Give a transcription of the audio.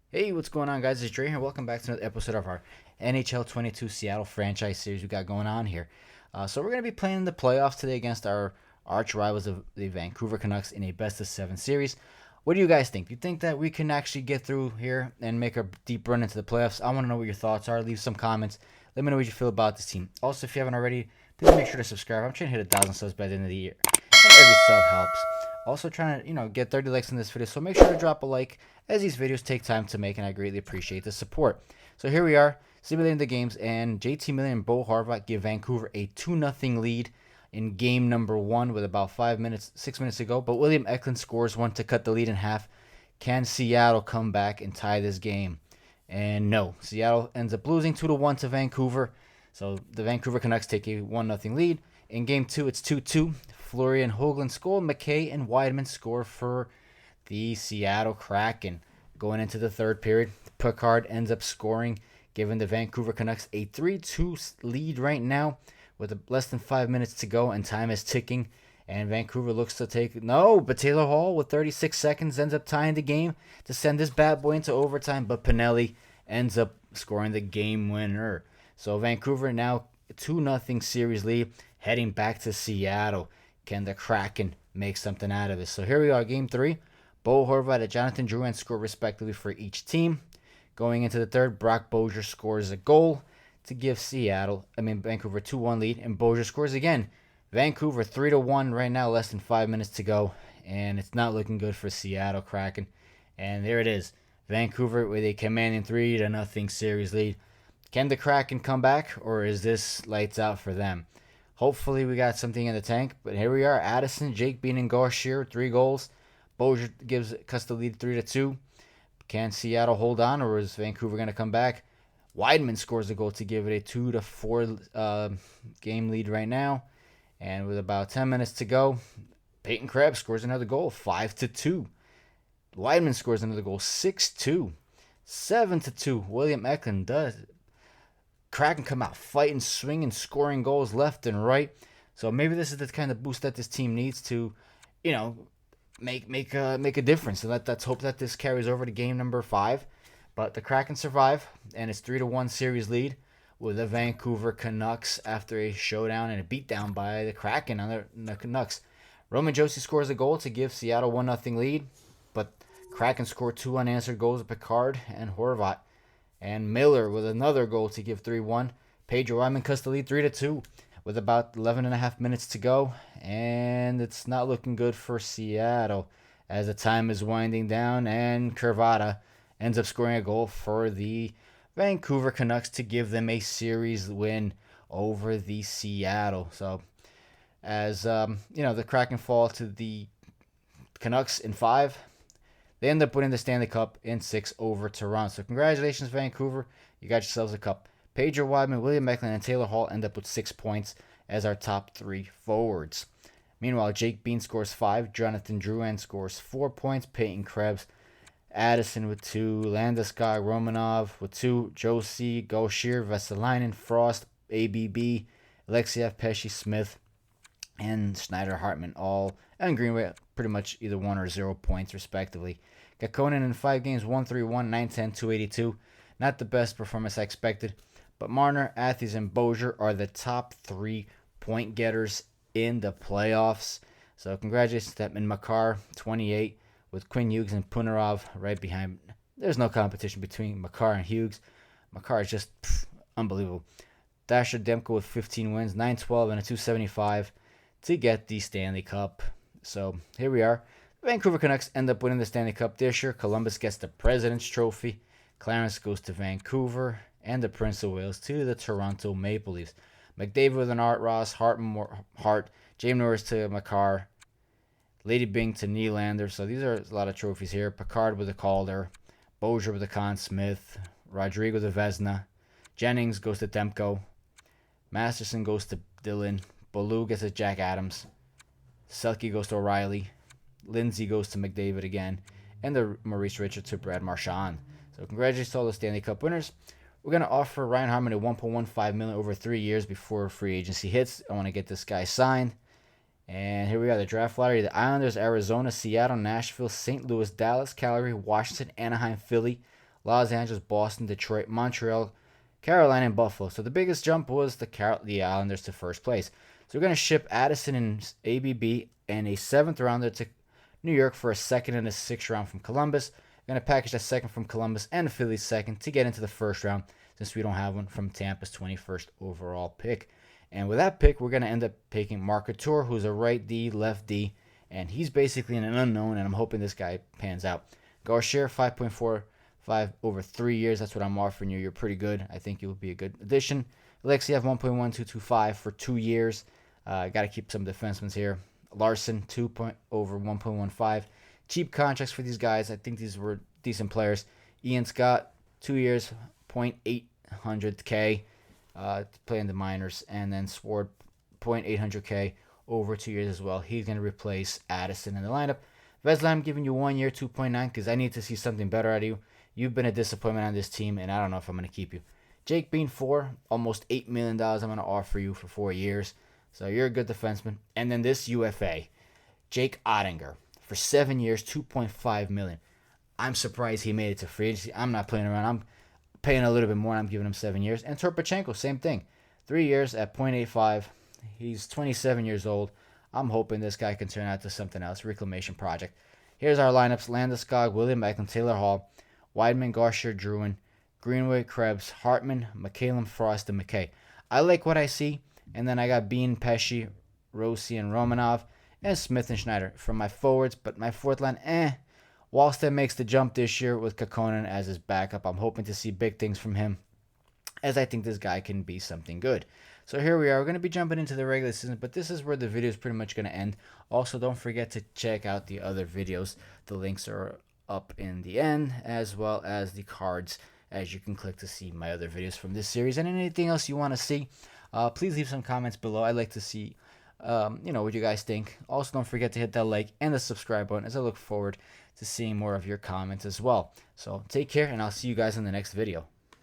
Hey, what's going on, guys? It's Dre here. Welcome back to another episode of our NHL 22 Seattle franchise series we got going on here. So we're going to be playing the playoffs today against our arch rivals of the Vancouver Canucks in a best-of-7 series. What do you guys think? Do you think that we can actually get through here and make a deep run into the playoffs? I want to know what your thoughts are. Leave some comments. Let me know what you feel about this team. Also, if you haven't already, please make sure to subscribe. I'm trying to hit 1,000 subs by the end of the year. And every sub helps. Also trying to, get 30 likes in this video, so make sure to drop a like as these videos take time to make, and I greatly appreciate the support. So here we are, simulating the games, and JT Miller and Bo Horvat give Vancouver a 2-0 lead in game number 1 with about 6 minutes to go, but William Eklund scores one to cut the lead in half. Can Seattle come back and tie this game? And no, Seattle ends up losing 2-1 to Vancouver. So the Vancouver Canucks take a 1-0 lead. In game 2, it's 2-2. Fleury and Hoagland score. McKay and Wideman score for the Seattle Kraken. Going into the third period, Picard ends up scoring, giving the Vancouver Canucks a 3-2 lead right now with less than 5 minutes to go, and time is ticking. And Vancouver looks to take but Taylor Hall with 36 seconds ends up tying the game to send this bad boy into overtime. But Pinelli ends up scoring the game winner. So Vancouver now 2-0 series lead, heading back to Seattle. Can the Kraken make something out of it? So here we are, game 3. Bo Horvat and Jonathan Drouin score respectively for each team. Going into the third, Brock Boeser scores a goal to give Vancouver 2-1 lead, and Boeser scores again. Vancouver 3-1 right now, less than 5 minutes to go, and it's not looking good for Seattle Kraken. And there it is, Vancouver with a commanding 3-0 series lead. Can the Kraken come back, or is this lights out for them? Hopefully we got something in the tank, but here we are. Addison, Jake Bean, and Gaucher, 3 goals. Boeser cuts the lead 3-2. Can Seattle hold on, or is Vancouver going to come back? Wideman scores a goal to give it a 2-4 game lead right now. And with about 10 minutes to go, Peyton Krebs scores another goal, 5-2. Wideman scores another goal, 6-2. 7-2. William Eklund does. Kraken come out fighting, swinging, scoring goals left and right. So maybe this is the kind of boost that this team needs to, make a difference. So let's hope that this carries over to game number 5. But the Kraken survive, and it's 3-1 series lead with the Vancouver Canucks after a showdown and a beatdown by the Kraken on the Canucks. Roman Josi scores a goal to give Seattle 1-0 lead, but Kraken scored 2 unanswered goals with Picard and Horvat. And Miller with another goal to give 3-1. Pedro Wyman cuts the lead 3-2 with about 11 and a half minutes to go. And it's not looking good for Seattle as the time is winding down. And Curvada ends up scoring a goal for the Vancouver Canucks to give them a series win over the Seattle. So as the Kraken fall to the Canucks in 5. They end up winning the Stanley Cup in 6 over Toronto. So congratulations, Vancouver. You got yourselves a cup. Pedro Wideman, William Eklund, and Taylor Hall end up with 6 points as our top 3 forwards. Meanwhile, Jake Bean scores 5. Jonathan Drouin scores 4 points. Peyton Krebs, Addison with 2. Landeskog, Romanov with 2. Josie, Gaucher, Vesalainen, Frost, ABB, Alexiev, Pesci, Smith, and Schneider Hartman and Greenway pretty much either 1 or 0 points respectively. Kekkonen in 5 games, 131, 910, 282. Not the best performance I expected, but Marner, Athens, and Bozier are the top 3 point getters in the playoffs. So congratulations to them. And Makar, 28, with Quinn Hughes and Punarov right behind. There's no competition between Makar and Hughes. Makar is just unbelievable. Dasher Demko with 15 wins, 912, and a 275 to get the Stanley Cup. So here we are. The Vancouver Canucks end up winning the Stanley Cup this year. Columbus gets the President's Trophy. Clarence goes to Vancouver. And the Prince of Wales to the Toronto Maple Leafs. McDavid with an Art Ross. Hart. James Norris to Makar. Lady Byng to Nylander. So these are a lot of trophies here. Picard with a Calder. Bozier with a Conn Smith. Rodrigo to Vezina. Jennings goes to Demko. Masterson goes to Dillon. Baloo gets to Jack Adams. Selke goes to O'Reilly. Lindsay goes to McDavid again. And the Maurice Richards to Brad Marchand. So congratulations to all the Stanley Cup winners. We're going to offer Ryan Hartman a $1.15 million over 3 years before free agency hits. I want to get this guy signed. And here we are, the draft lottery. The Islanders, Arizona, Seattle, Nashville, St. Louis, Dallas, Calgary, Washington, Anaheim, Philly, Los Angeles, Boston, Detroit, Montreal, Carolina, and Buffalo. So the biggest jump was the Islanders to first place. So we're going to ship Addison and ABB and a 7th rounder to New York for a 2nd and a 6th round from Columbus. We're going to package a 2nd from Columbus and Philly's 2nd to get into the first round, since we don't have one from Tampa's 21st overall pick. And with that pick, we're going to end up picking Marc Couture, who's a right D, left D, and he's basically an unknown, and I'm hoping this guy pans out. Gaucher, 5.45 over 3 years. That's what I'm offering you. You're pretty good. I think you'll be a good addition. Alexiev, 1.1225 for 2 years. Got to keep some defensemen here. Larson, 2 over 1.15. Cheap contracts for these guys. I think these were decent players. Ian Scott, 2 years, 0.800K. Playing the minors, and then Sword 0.800K over 2 years as well. He's going to replace Addison in the lineup. Vesla, I'm giving you 1 year, 2.9, because I need to see something better out of you. You've been a disappointment on this team, and I don't know if I'm going to keep you. Jake Bean, 4, almost $8 million I'm going to offer you for 4 years. So you're a good defenseman. And then this UFA, Jake Ottinger, for 7 years, $2.5 million. I'm surprised he made it to free agency. I'm not playing around. I'm paying a little bit more, and I'm giving him 7 years. And Turpachenko, same thing. 3 years at 0.85. He's 27 years old. I'm hoping this guy can turn out to something else. Reclamation project. Here's our lineups. Landeskog, William Eklund, Taylor Hall, Weidman, Gaucher, Druin, Greenway, Krebs, Hartman, McCallum, Frost, and McKay. I like what I see. And then I got Bean, Pesci, Rossi, and Romanov, and Smith and Schneider for my forwards. But my fourth line, Wallstead makes the jump this year with Kokkonen as his backup. I'm hoping to see big things from him, as I think this guy can be something good. So here we are. We're going to be jumping into the regular season, but this is where the video is pretty much going to end. Also, don't forget to check out the other videos. The links are up in the end, as well as the cards, as you can click to see my other videos from this series. And anything else you want to see, please leave some comments below. I'd like to see what you guys think. Also, don't forget to hit that like and the subscribe button, as I look forward to seeing more of your comments as well. So take care, and I'll see you guys in the next video.